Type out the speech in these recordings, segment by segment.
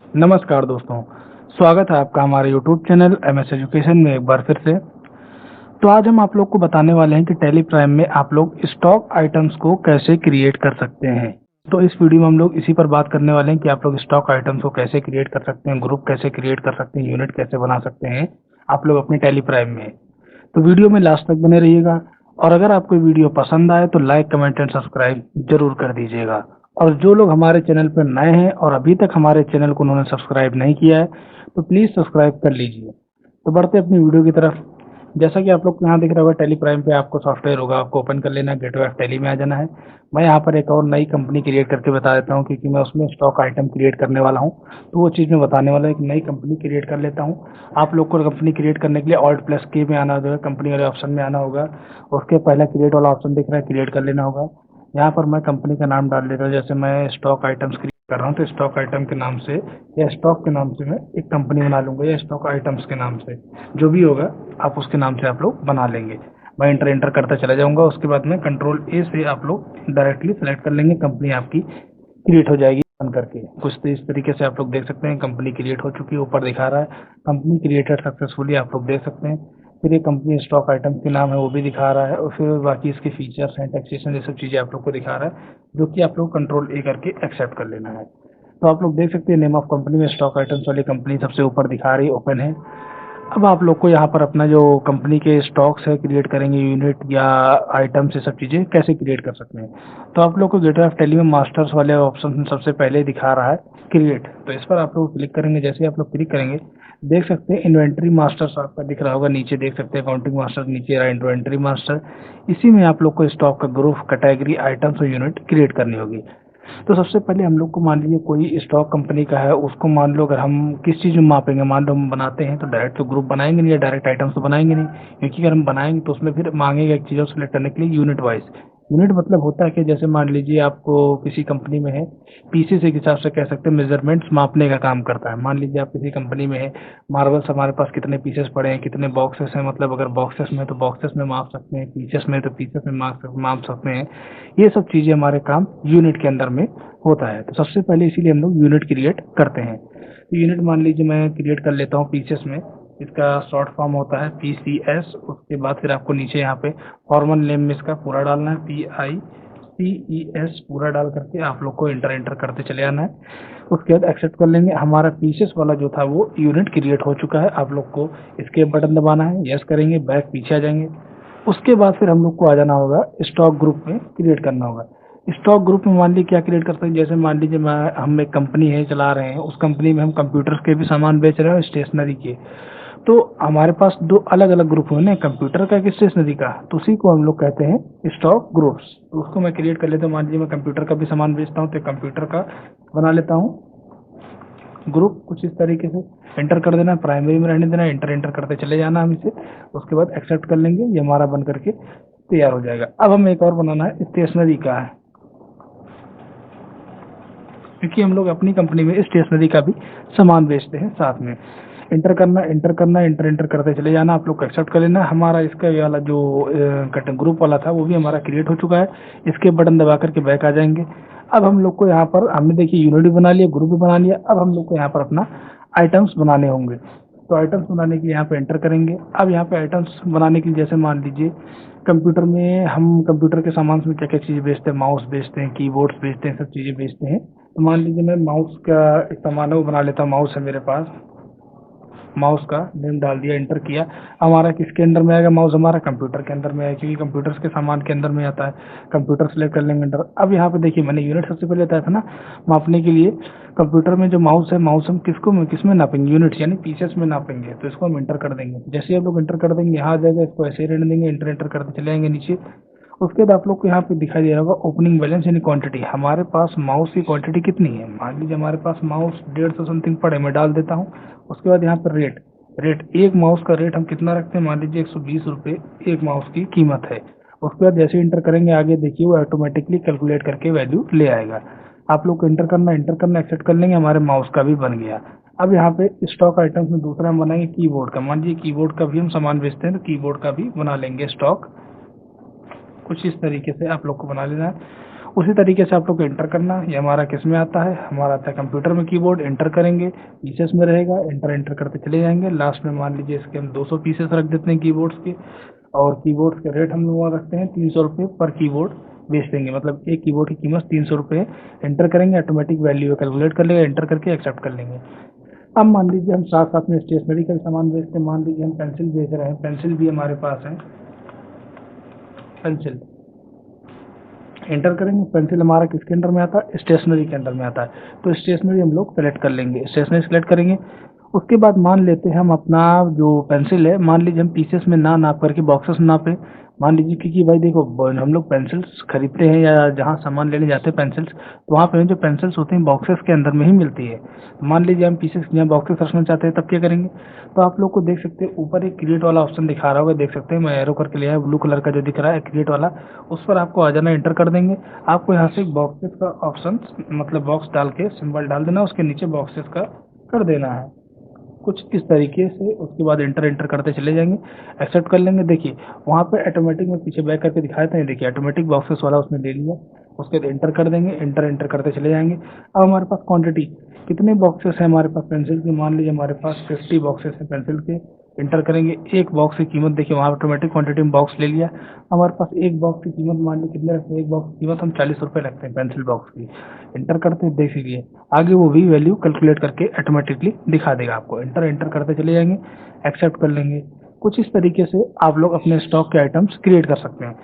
नमस्कार दोस्तों, स्वागत है आपका हमारे यूट्यूब चैनल एमएस एजुकेशन में एक बार फिर से। तो आज हम आप लोग को बताने वाले हैं कि टैली प्राइम में आप लोग स्टॉक आइटम्स को कैसे क्रिएट कर सकते हैं। तो इस वीडियो में हम लोग इसी पर बात करने वाले हैं कि आप लोग स्टॉक आइटम्स को कैसे क्रिएट कर सकते हैं, ग्रुप कैसे क्रिएट कर सकते हैं, यूनिट कैसे बना सकते हैं आप लोग अपनी टैली प्राइम में। तो वीडियो में लास्ट तक बने रहिएगा और अगर आपको वीडियो पसंद आए तो लाइक, कमेंट एंड सब्सक्राइब जरूर कर दीजिएगा। और जो लोग हमारे चैनल पर नए हैं और अभी तक हमारे चैनल को उन्होंने सब्सक्राइब नहीं किया है तो प्लीज़ सब्सक्राइब कर लीजिए। तो बढ़ते अपनी वीडियो की तरफ। जैसा कि आप लोग को यहाँ दिख रहा होगा टैली प्राइम पे आपको सॉफ्टवेयर होगा, आपको ओपन कर लेना है, गेटवे ऑफ टैली में आ जाना है। मैं यहाँ पर एक और नई कंपनी क्रिएट करके बता देता हूँ क्योंकि मैं उसमें स्टॉक आइटम क्रिएट करने वाला हूँ। तो वो चीज़ मैं बताने वाला एक नई कंपनी क्रिएट कर लेता हूँ। आप लोग को कंपनी क्रिएट करने के लिए ऑल्ट प्लस के में आना होगा, कंपनी वाले ऑप्शन में आना होगा। उसके पहले क्रिएट वाला ऑप्शन दिख रहा है, क्रिएट कर लेना होगा। यहाँ पर मैं कंपनी का नाम डाल देता हूँ, जैसे मैं स्टॉक आइटम्स क्रिएट कर रहा हूँ तो स्टॉक आइटम के नाम से या स्टॉक के नाम से मैं एक कंपनी बना लूँगा, या स्टॉक आइटम्स के नाम से जो भी होगा आप उसके नाम से आप लोग बना लेंगे। मैं इंटर इंटर करता चला जाऊँगा। उसके बाद में कंट्रोल ए से आप लोग डायरेक्टली सेलेक्ट कर लेंगे, कंपनी आपकी क्रिएट हो जाएगी बन करके। कुछ तो इस तरीके से आप लोग देख सकते हैं कंपनी क्रिएट हो चुकी है, ऊपर दिखा रहा है कंपनी क्रिएटेड सक्सेसफुली, आप लोग देख सकते हैं। फिर ये कंपनी स्टॉक आइटम के नाम है वो भी दिखा रहा है और फिर बाकी इसके फीचर्स हैं, टैक्सेशन, ये सब चीज़ें आप लोग को दिखा रहा है जो कि आप लोग कंट्रोल ए करके एक्सेप्ट कर लेना है। तो आप लोग देख सकते हैं नेम ऑफ कंपनी में स्टॉक आइटम्स वाली कंपनी सबसे ऊपर दिखा रही है, ओपन है। अब आप लोग को यहाँ पर अपना जो कंपनी के स्टॉक्स है क्रिएट करेंगे, यूनिट या आइटम्स, ये सब चीज़ें कैसे क्रिएट कर सकते हैं। तो आप लोग को गेटवे ऑफ टैली में मास्टर्स वाले ऑप्शन सबसे पहले दिखा रहा है क्रिएट। तो इस पर आप लोग क्लिक करेंगे। जैसे ही आप लोग क्लिक करेंगे देख सकते हैं इन्वेंट्री मास्टर्स आपका दिख रहा होगा, नीचे देख सकते हैं अकाउंटिंग मास्टर, नीचे रहा इन्वेंट्री मास्टर। इसी में आप लोग को स्टॉक का ग्रुप, कैटेगरी, आइटम्स और यूनिट क्रिएट करनी होगी। तो सबसे पहले हम लोग को मान लीजिए कोई स्टॉक कंपनी का है, उसको मान लो अगर हम किस चीज़ में मापेंगे, मान लो हम बनाते हैं तो डायरेक्ट तो ग्रुप बनाएंगे नहीं या डायरेक्ट आइटम्स तो बनाएंगे नहीं, क्योंकि अगर हम बनाएंगे तो उसमें फिर मांगेगा एक चीज़ सेलेक्ट करने के लिए यूनिट वाइज। यूनिट मतलब होता है कि जैसे मान लीजिए आपको किसी कंपनी में है, पीसेस एक हिसाब से कह सकते हैं मेजरमेंट्स मापने का काम करता है। मान लीजिए आप किसी कंपनी में है, मार्बल्स हमारे पास कितने पीसेस पड़े हैं, कितने बॉक्सेस हैं, मतलब अगर बॉक्सेस में तो बॉक्सेस में माप सकते हैं, पीसेस में तो पीसेस में माप सकते हैं। ये सब चीज़ें हमारे काम यूनिट के अंदर में होता है। तो सबसे पहले इसीलिए हम लोग यूनिट क्रिएट करते हैं। तो यूनिट मान लीजिए मैं क्रिएट कर लेता हूँ पीसेस में, इसका शॉर्ट फॉर्म होता है PCS। उसके बाद फिर आपको नीचे यहाँ पे फॉर्मल नेम में इसका पूरा डालना है, PICES पूरा डाल करके आप लोग को इंटर इंटर करते चले आना है। उसके बाद एक्सेप्ट कर लेंगे। हमारा पीसेस वाला जो था वो यूनिट क्रिएट हो चुका है। आप लोग को इसके बटन दबाना है, यस करेंगे, बैक पीछे आ जाएंगे। उसके बाद फिर हम लोग को आ जाना होगा स्टॉक ग्रुप में क्रिएट करना होगा। स्टॉक ग्रुप में मान लीजिए क्या क्रिएट कर सकते हैं, जैसे मान लीजिए मैं हम एक कंपनी है चला रहे हैं, उस कंपनी में हम कंप्यूटर्स के भी सामान बेच रहे हैं और स्टेशनरी के। तो हमारे पास दो अलग अलग ग्रुप होने, कंप्यूटर का, कि स्टेशनरी का, तो उसी को हम लोग कहते हैं स्टॉक ग्रुप्स। तो उसको मैं क्रिएट कर लेता हूँ। मान लीजिए मैं कंप्यूटर का भी सामान बेचता हूँ तो कंप्यूटर का बना लेता हूँ ग्रुप कुछ इस तरीके से। एंटर कर देना, प्राइमरी में रहने देना, एंटर एंटर करते चले जाना हम इसे। उसके बाद एक्सेप्ट कर लेंगे, ये हमारा बन करके तैयार हो जाएगा। अब हमें एक और बनाना है स्टेशनरी का है, क्योंकि हम लोग अपनी कंपनी में स्टेशनरी का भी सामान बेचते हैं साथ में। एंटर करना, एंटर करना, एंटर एंटर करते चले जाना। आप लोग को एक्सेप्ट कर लेना। हमारा इसका ये वाला जो ग्रुप वाला था वो भी हमारा क्रिएट हो चुका है। इसके बटन दबा करके बैक आ जाएंगे। अब हम लोग को यहाँ पर हमने देखिए यूनिट भी बना लिया, ग्रुप भी बना लिया। अब हम लोग को यहाँ पर अपना आइटम्स बनाने होंगे। तो आइटम्स बनाने के लिए यहाँ पे एंटर करेंगे। अब यहाँ पे आइटम्स बनाने के लिए जैसे मान लीजिए कंप्यूटर में, हम कंप्यूटर के सामान में क्या क्या चीज़ें बेचते हैं, माउस बेचते हैं, कीबोर्ड्स बेचते हैं, सब चीज़ें बेचते हैं। तो मान लीजिए मैं माउस का एक सामान है वो बना लेता हूँ। माउस है मेरे पास, माउस का नेम डाल दिया, एंटर किया। हमारा किसके अंदर में आएगा माउस, हमारा कंप्यूटर के अंदर में आएगा, क्योंकि कंप्यूटर्स के सामान के अंदर में आता है। कंप्यूटर सेलेक्ट कर लेंगे अंदर। अब यहाँ पे देखिए मैंने यूनिट सबसे पहले बताया था ना मापने के लिए। कंप्यूटर में जो माउस है, माउस हम किस में नापेंगे, यूनिट्स यानी पीसेस में नापेंगे। तो इसको हम एंटर कर देंगे। जैसे ही आप लोग एंटर कर देंगे यहाँ आ जाएगा, इसको ऐसे ही रहने देंगे, एंटर एंटर करते चले जाएंगे नीचे। उसके बाद आप लोग को यहाँ पे दिखाई दे रहा होगा ओपनिंग बैलेंस यानी क्वांटिटी। हमारे पास माउस की क्वांटिटी कितनी है, मान लीजिए हमारे पास माउस 150 समथिंग पड़े, मैं डाल देता हूँ। उसके बाद यहाँ पर रेट, एक माउस का रेट हम कितना रखते हैं, मान लीजिए 120 रुपये एक माउस की कीमत है। उसके बाद जैसे इंटर करेंगे आगे देखिए वो ऑटोमेटिकली कैलकुलेट करके वैल्यू ले आएगा। आप लोग को एंटर करना एक्सेप्ट कर लेंगे, हमारे माउस का भी बन गया। अब यहाँ पे स्टॉक आइटम्स में दूसरा हम बनाएंगे कीबोर्ड का। मान लीजिए कीबोर्ड का भी हम सामान बेचते हैं तो कीबोर्ड का भी बना लेंगे स्टॉक। कुछ इस तरीके से आप लोग को बना लेना है। उसी तरीके से आप लोग को एंटर करना है। ये हमारा किस में आता है, हमारा आता है कंप्यूटर में कीबोर्ड। एंटर करेंगे, पीसेस में रहेगा, एंटर करते चले जाएंगे। लास्ट में मान लीजिए इसके हम 200 पीसेस रख देते हैं कीबोर्ड्स के, और कीबोर्ड्स के रेट हम लोग रखते हैं 300 रुपये पर कीबोर्ड बेच देंगे, मतलब एक कीबोर्ड की कीमत 300 रुपये। एंटर करेंगे, ऑटोमेटिक वैल्यू कैलकुलेट कर लेगा, एंटर करके एक्सेप्ट कर लेंगे। अब मान लीजिए हम साथ साथ में स्टेशनरी का सामान बेचते हैं। मान लीजिए हम पेंसिल बेच रहे हैं, पेंसिल भी हमारे पास है, पेंसिल। एंटर करेंगे, पेंसिल हमारा किसके अंडर में आता है, स्टेशनरी के अंडर में आता है। तो स्टेशनरी हम लोग सेलेक्ट कर लेंगे, स्टेशनरी सेलेक्ट करेंगे। उसके बाद मान लेते हैं हम अपना जो पेंसिल है, मान लीजिए हम पीसेस में ना नाप करके बॉक्सेस नापे। मान लीजिए क्योंकि भाई देखो हम लोग पेंसिल्स खरीदते हैं या जहाँ सामान लेने जाते हैं पेंसिल्स, तो वहाँ पे जो पेंसिल्स होती हैं बॉक्सेस के अंदर में ही मिलती है। मान लीजिए हम पीसेस यहाँ बॉक्सेस रखना चाहते हैं, तब क्या करेंगे, तो आप लोग को देख सकते हैं ऊपर एक क्रिएट वाला ऑप्शन दिखा रहा होगा, देख सकते हैं मैं एरो करके लिया है, ब्लू कलर का जो दिख रहा है क्रिएट वाला, उस पर आपको आ जाना, एंटर कर देंगे। आपको यहाँ से बॉक्सेस का ऑप्शन, मतलब बॉक्स डाल के सिंबल डाल देना, उसके नीचे बॉक्सेस का कर देना है कुछ इस तरीके से। उसके बाद एंटर करते चले जाएंगे, एक्सेप्ट कर लेंगे। देखिए वहाँ पे ऑटोमेटिक में पीछे बैक करके दिखाया था, देखिए ऑटोमेटिक बॉक्सेस वाला उसने ले लिया। उसके बाद एंटर कर देंगे, एंटर करते चले जाएंगे। अब हमारे पास क्वांटिटी कितने बॉक्सेस है हमारे पास पेंसिल के, मान लीजिए हमारे पास 50 बॉक्सेस है पेंसिल के। एंटर करेंगे, एक बॉक्स की कीमत देखिए वहाँ ऑटोमेटिक क्वांटिटी में बॉक्स ले लिया। हमारे पास एक बॉक्स की कीमत मान लीजिए कितने रखते हैं, एक बॉक्स की कीमत हम 40 रुपये रखते हैं पेंसिल बॉक्स की। एंटर करते हैं, देख लीजिए आगे वो भी वैल्यू कैलकुलेट करके ऑटोमेटिकली दिखा देगा आपको। एंटर करते चले जाएंगे, एक्सेप्ट कर लेंगे। कुछ इस तरीके से आप लोग अपने स्टॉक के आइटम्स क्रिएट कर सकते हैं।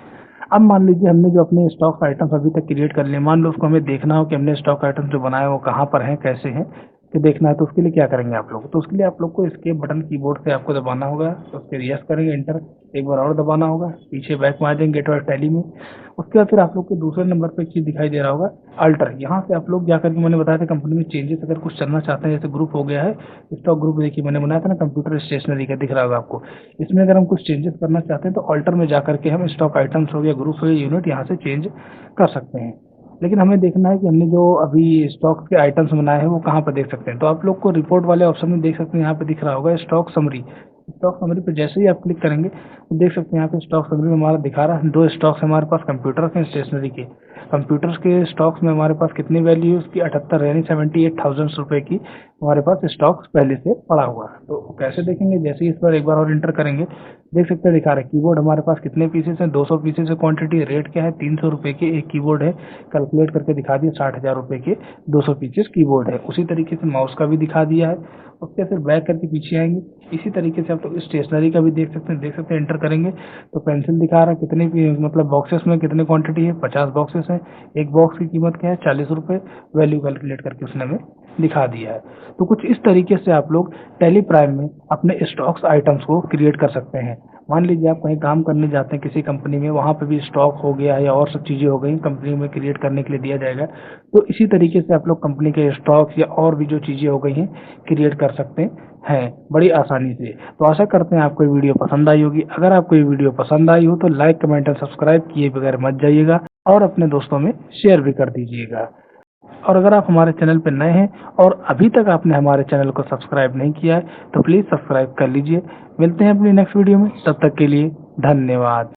अब मान लीजिए हमने जो अपने स्टॉक आइटम्स अभी तक क्रिएट कर लिए, मान लो उसको हमें देखना हो कि हमने स्टॉक आइटम्स जो बनाए वो कहाँ पर हैं, कैसे हैं, कि देखना है, तो उसके लिए क्या करेंगे आप लोग, तो उसके लिए आप लोग को इसके बटन कीबोर्ड से आपको दबाना होगा। तो उसके यस करेंगे, एंटर एक बार और दबाना होगा, पीछे बैक में आ जाएंगे गेट और टैली में। उसके बाद फिर आप लोग को दूसरे नंबर पर एक चीज़ दिखाई दे रहा होगा, अल्टर। यहाँ से आप लोग जाकर के मैंने बताया था कंपनी में चेंजेस अगर कुछ करना चाहते हैं, जैसे ग्रुप हो गया है स्टॉक ग्रुप, देखिए मैंने बनाया था ना कंप्यूटर स्टेशनरी का, दिख रहा होगा आपको। इसमें अगर हम कुछ चेंजेस करना चाहते हैं तो अल्टर में जाकर के हम स्टॉक आइटम्स हो गया, ग्रुप हो गया, यूनिट, यहाँ से चेंज कर सकते हैं। लेकिन हमें देखना है कि हमने जो अभी स्टॉक के आइटम्स बनाए हैं वो कहाँ पर देख सकते हैं। तो आप लोग को रिपोर्ट वाले ऑप्शन में देख सकते हैं, यहाँ पे दिख रहा होगा स्टॉक समरी। स्टॉक समरी पे जैसे ही आप क्लिक करेंगे तो देख सकते हैं यहाँ पे स्टॉक समरी में हमारा दिखा रहा है 2 स्टॉक्स हमारे पास कंप्यूटर के स्टेशनरी के। कंप्यूटर्स के स्टॉक्स में हमारे पास कितनी वैल्यू है उसकी, 78 यानी 78,000 रुपये की हमारे पास स्टॉक्स पहले से पड़ा हुआ है। तो कैसे देखेंगे, जैसे ही इस पर एक बार और इंटर करेंगे, देख सकते हैं दिखा रहे कीबोर्ड हमारे पास कितने पीसेस हैं, 200 पीसेस है। क्वांटिटी रेट क्या है, 300 रुपये के एक कीबोर्ड है, कैलकुलेट करके दिखा दिया 60,000 रुपये के 200 पीसेस कीबोर्ड है। उसी तरीके से माउस का भी दिखा दिया है। उसके फिर बैक करके पीछे आएंगे, इसी तरीके से आप लोग स्टेशनरी का भी देख सकते हैं, एंटर करेंगे तो पेंसिल दिखा रहा है कितने मतलब बॉक्सेस में कितने क्वांटिटी है, 50 बॉक्सेस हैं। एक बॉक्स की कीमत क्या है, 40 रुपये। वैल्यू कैलकुलेट करके उसने हमें दिखा दिया है। तो कुछ इस तरीके से आप लोग टैली प्राइम में अपने स्टॉक्स आइटम्स को क्रिएट कर सकते हैं। मान लीजिए आप कहीं काम करने जाते हैं किसी कंपनी में, वहाँ पे भी स्टॉक हो गया या और सब चीज़ें हो गई कंपनी में क्रिएट करने के लिए दिया जाएगा, तो इसी तरीके से आप लोग कंपनी के स्टॉक्स या और भी जो चीज़ें हो गई हैं क्रिएट कर सकते हैं बड़ी आसानी से। तो आशा करते हैं आपको ये वीडियो पसंद आई होगी। अगर आपको ये वीडियो पसंद आई हो तो लाइक कमेंट और सब्सक्राइब किए बगैर मत जाइएगा, और अपने दोस्तों में शेयर भी कर दीजिएगा। और अगर आप हमारे चैनल पर नए हैं और अभी तक आपने हमारे चैनल को सब्सक्राइब नहीं किया है तो प्लीज़ सब्सक्राइब कर लीजिए। मिलते हैं अपनी नेक्स्ट वीडियो में, तब तक के लिए धन्यवाद।